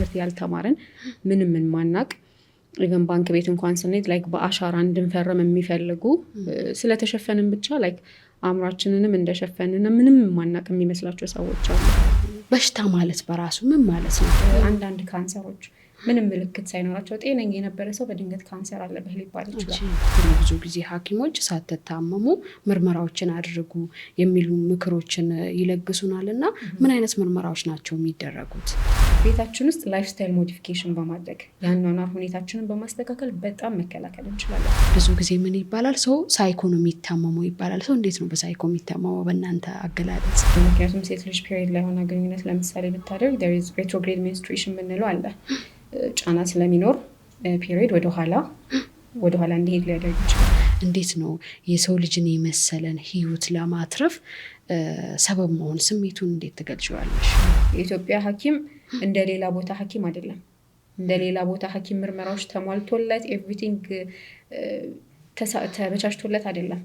ትምህርት ያልተማረን ምንም ምን ማናቅ even ባንክ ቤት እንኳን ስንሄድ ላይክ በአሻራ እንድንፈርም የሚፈልጉ ስለተሸፈንን ብቻ ላይክ አምራችንንም እንደሸፈንና ምንም ማናቅ የሚመስላቸው ሰዎች አሉ። በሽታ ማለት በራሱ ምን ማለት ነው? አንዳንድ ካንሰሮች ምንም ምልክት ሳይኖራቸው ጤነኛ የነበረ ሰው በድንገት ካንሰር አለበት ሊባል ይችላል። ብዙ ጊዜ ሐኪሞች ሳትታመሙ ምርመራዎችን አድርጉ የሚሉ ምክሮችን ይለግሱናልና ምን አይነት ምርመራዎች ናቸው የሚደረጉት? ቤታችን ውስጥ ላይፍ ስታይል ሞዲፊኬሽን በማድረግ ያኗኗር ሁኔታችንን በማስተካከል በጣም መከላከል እንችላለን። ብዙ ጊዜ ምን ይባላል? ሰው ሳይኮ ነው የሚታመመው ይባላል። ሰው እንዴት ነው በሳይኮ የሚታመመው በእናንተ አገላለጽ? ምክንያቱም ሴት ልጅ ፔሪድ ላይ ሆና ግንኙነት ለምሳሌ ብታደርግ there is retrograde menstruation የምንለው አለ። ጫና ስለሚኖር ፔሪድ ወደ ኋላ እንዲሄድ ሊያደርግ ይችላል። እንዴት ነው የሰው ልጅን የመሰለን ህይወት ለማትረፍ ሰበብ መሆን ስሜቱን እንዴት ትገልጪዋለሽ? የኢትዮጵያ ሐኪም እንደ ሌላ ቦታ ሐኪም አይደለም። እንደ ሌላ ቦታ ሐኪም ምርመራዎች ተሟልቶለት ኤቭሪቲንግ ተበቻችቶለት አይደለም።